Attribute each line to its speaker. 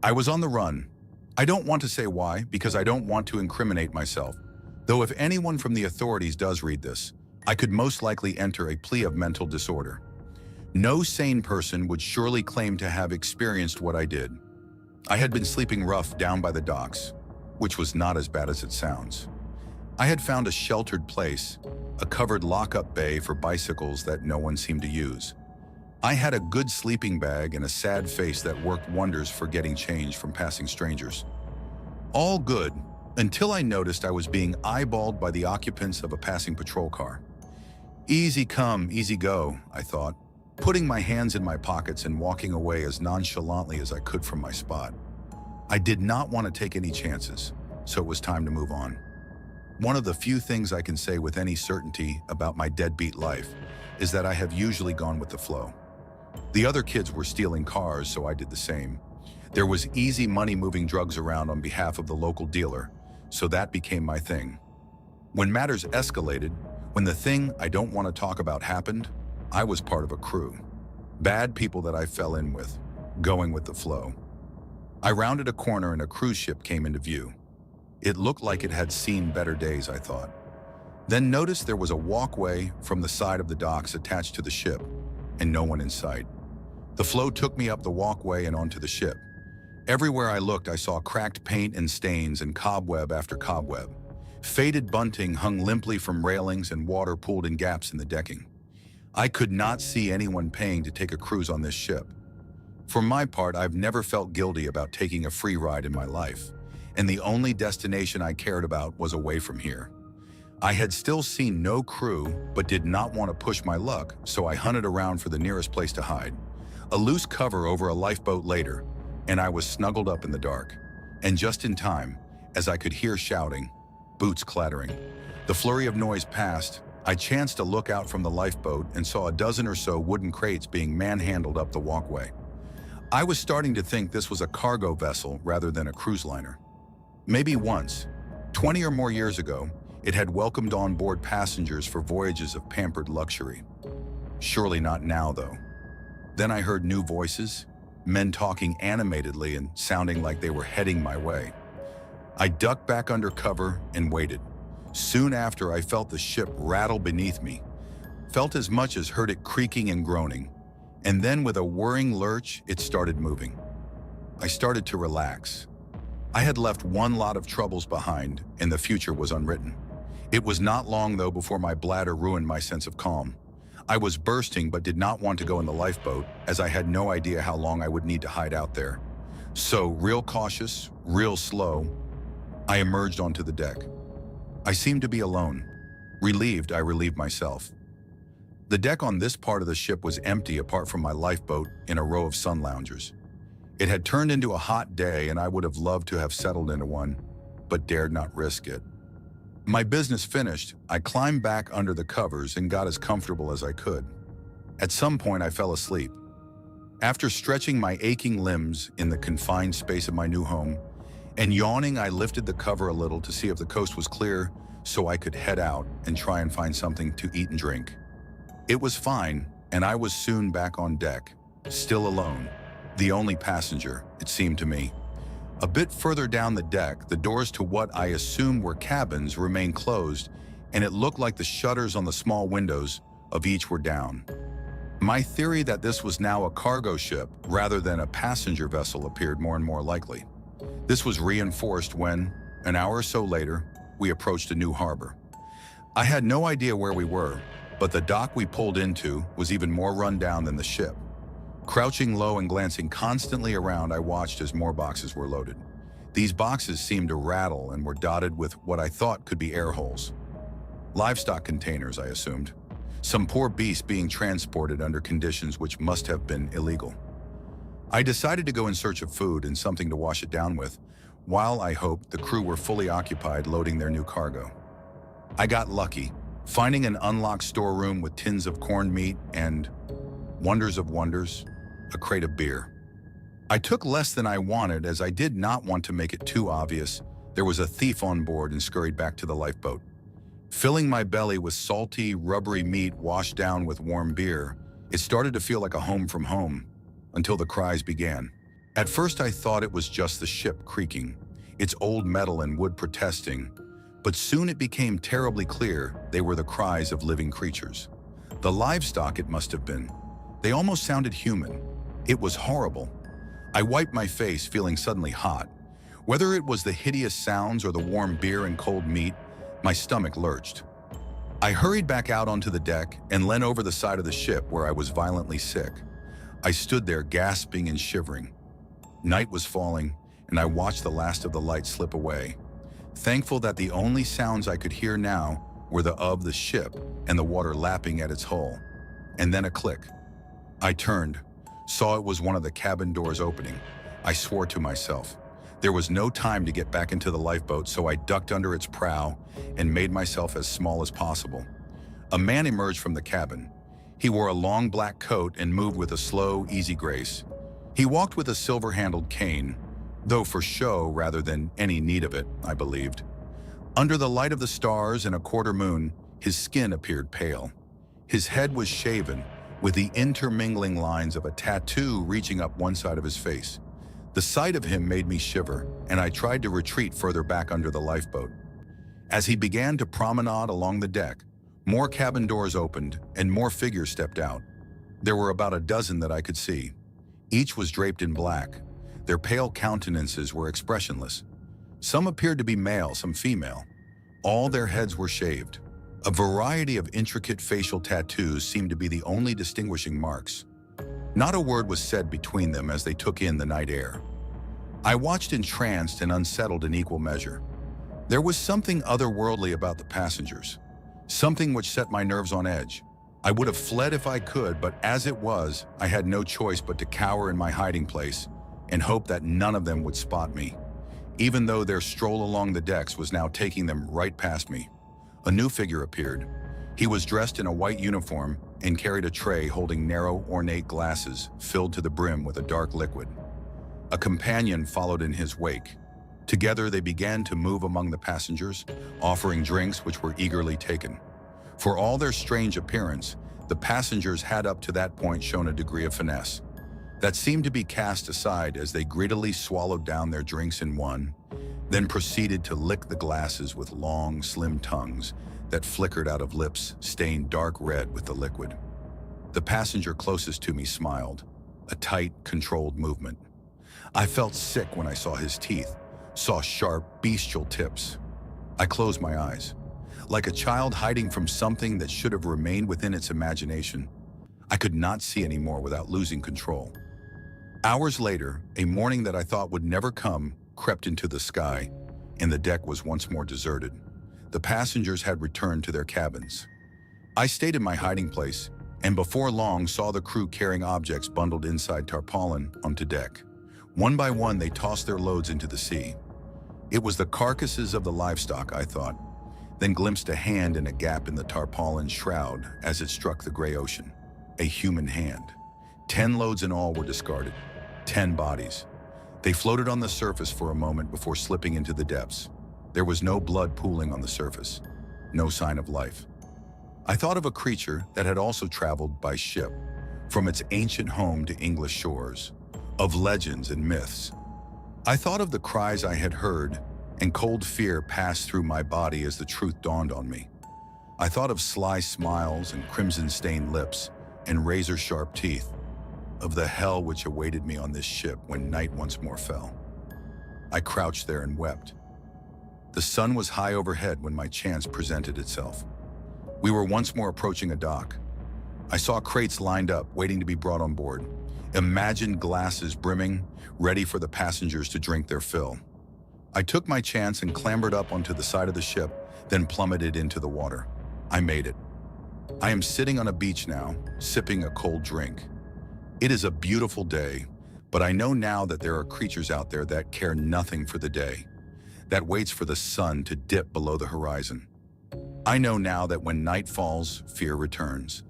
Speaker 1: I was on the run. I don't want to say why, because I don't want to incriminate myself. Though if anyone from the authorities does read this, I could most likely enter a plea of mental disorder. No sane person would surely claim to have experienced what I did. I had been sleeping rough down by the docks, which was not as bad as it sounds. I had found a sheltered place, a covered lockup bay for bicycles that no one seemed to use. I had a good sleeping bag and a sad face that worked wonders for getting change from passing strangers. All good, until I noticed I was being eyeballed by the occupants of a passing patrol car. Easy come, easy go, I thought, putting my hands in my pockets and walking away as nonchalantly as I could from my spot. I did not want to take any chances, so it was time to move on. One of the few things I can say with any certainty about my deadbeat life is that I have usually gone with the flow. The other kids were stealing cars, so I did the same. There was easy money moving drugs around on behalf of the local dealer, so that became my thing. When matters escalated, when the thing I don't want to talk about happened, I was part of a crew. Bad people that I fell in with, going with the flow. I rounded a corner and a cruise ship came into view. It looked like it had seen better days, I thought. Then noticed there was a walkway from the side of the docks attached to the ship, and no one in sight. The flow took me up the walkway and onto the ship. Everywhere I looked, I saw cracked paint and stains and cobweb after cobweb. Faded bunting hung limply from railings and water pooled in gaps in the decking. I could not see anyone paying to take a cruise on this ship. For my part, I've never felt guilty about taking a free ride in my life, and the only destination I cared about was away from here. I had still seen no crew, but did not want to push my luck, so I hunted around for the nearest place to hide. A loose cover over a lifeboat later, and I was snuggled up in the dark. And just in time, as I could hear shouting, boots clattering. The flurry of noise passed. I chanced to look out from the lifeboat and saw a dozen or so wooden crates being manhandled up the walkway. I was starting to think this was a cargo vessel rather than a cruise liner. Maybe once, 20 or more years ago, it had welcomed on board passengers for voyages of pampered luxury. Surely not now, though. Then I heard new voices, men talking animatedly and sounding like they were heading my way. I ducked back under cover and waited. Soon after, I felt the ship rattle beneath me, felt as much as heard it creaking and groaning, and then with a whirring lurch, it started moving. I started to relax. I had left one lot of troubles behind, and the future was unwritten. It was not long, though, before my bladder ruined my sense of calm. I was bursting but did not want to go in the lifeboat, as I had no idea how long I would need to hide out there. So, real cautious, real slow, I emerged onto the deck. I seemed to be alone. Relieved, I relieved myself. The deck on this part of the ship was empty apart from my lifeboat in a row of sun loungers. It had turned into a hot day, and I would have loved to have settled into one, but dared not risk it. My business finished, I climbed back under the covers and got as comfortable as I could. At some point, I fell asleep. After stretching my aching limbs in the confined space of my new home, and yawning, I lifted the cover a little to see if the coast was clear so I could head out and try and find something to eat and drink. It was fine, and I was soon back on deck, still alone, the only passenger, it seemed to me. A bit further down the deck, the doors to what I assumed were cabins remained closed, and it looked like the shutters on the small windows of each were down. My theory that this was now a cargo ship rather than a passenger vessel appeared more and more likely. This was reinforced when, an hour or so later, we approached a new harbor. I had no idea where we were, but the dock we pulled into was even more run down than the ship. Crouching low and glancing constantly around, I watched as more boxes were loaded. These boxes seemed to rattle and were dotted with what I thought could be air holes. Livestock containers, I assumed. Some poor beast being transported under conditions which must have been illegal. I decided to go in search of food and something to wash it down with, while I hoped the crew were fully occupied loading their new cargo. I got lucky, finding an unlocked storeroom with tins of corned meat and, wonders of wonders, a crate of beer. I took less than I wanted, as I did not want to make it too obvious there was a thief on board, and scurried back to the lifeboat. Filling my belly with salty, rubbery meat washed down with warm beer, it started to feel like a home from home, until the cries began. At first I thought it was just the ship creaking, its old metal and wood protesting, but soon it became terribly clear they were the cries of living creatures. The livestock it must have been. They almost sounded human. It was horrible. I wiped my face, feeling suddenly hot. Whether it was the hideous sounds or the warm beer and cold meat, my stomach lurched. I hurried back out onto the deck and leaned over the side of the ship where I was violently sick. I stood there gasping and shivering. Night was falling, and I watched the last of the light slip away, thankful that the only sounds I could hear now were the ship and the water lapping at its hull. And then a click. I turned, saw it was one of the cabin doors opening. I swore to myself. There was no time to get back into the lifeboat, so I ducked under its prow and made myself as small as possible. A man emerged from the cabin. He wore a long black coat and moved with a slow, easy grace. He walked with a silver-handled cane, though for show rather than any need of it, I believed. Under the light of the stars and a quarter moon, his skin appeared pale. His head was shaven, with the intermingling lines of a tattoo reaching up one side of his face. The sight of him made me shiver, and I tried to retreat further back under the lifeboat. As he began to promenade along the deck, more cabin doors opened and more figures stepped out. There were about a dozen that I could see. Each was draped in black. Their pale countenances were expressionless. Some appeared to be male, some female. All their heads were shaved. A variety of intricate facial tattoos seemed to be the only distinguishing marks. Not a word was said between them as they took in the night air. I watched entranced and unsettled in equal measure. There was something otherworldly about the passengers, something which set my nerves on edge. I would have fled if I could, but as it was, I had no choice but to cower in my hiding place and hope that none of them would spot me, even though their stroll along the decks was now taking them right past me. A new figure appeared. He was dressed in a white uniform and carried a tray holding narrow, ornate glasses filled to the brim with a dark liquid. A companion followed in his wake. Together they began to move among the passengers, offering drinks which were eagerly taken. For all their strange appearance, the passengers had up to that point shown a degree of finesse that seemed to be cast aside as they greedily swallowed down their drinks in one, then proceeded to lick the glasses with long, slim tongues that flickered out of lips stained dark red with the liquid. The passenger closest to me smiled, a tight, controlled movement. I felt sick when I saw his teeth, saw sharp, bestial tips. I closed my eyes. Like a child hiding from something that should have remained within its imagination, I could not see anymore without losing control. Hours later, a morning that I thought would never come crept into the sky, and the deck was once more deserted. The passengers had returned to their cabins. I stayed in my hiding place, and before long saw the crew carrying objects bundled inside tarpaulin onto deck. One by one, they tossed their loads into the sea. It was the carcasses of the livestock, I thought, then glimpsed a hand in a gap in the tarpaulin shroud as it struck the gray ocean. A human hand. 10 loads in all were discarded. 10 bodies. They floated on the surface for a moment before slipping into the depths. There was no blood pooling on the surface. No sign of life. I thought of a creature that had also traveled by ship, from its ancient home to English shores, of legends and myths. I thought of the cries I had heard, and cold fear passed through my body as the truth dawned on me. I thought of sly smiles and crimson-stained lips and razor-sharp teeth, of the hell which awaited me on this ship when night once more fell. I crouched there and wept. The sun was high overhead when my chance presented itself. We were once more approaching a dock. I saw crates lined up, waiting to be brought on board. Imagined glasses brimming, ready for the passengers to drink their fill. I took my chance and clambered up onto the side of the ship, then plummeted into the water. I made it. I am sitting on a beach now, sipping a cold drink. It is a beautiful day, but I know now that there are creatures out there that care nothing for the day, that waits for the sun to dip below the horizon. I know now that when night falls, fear returns,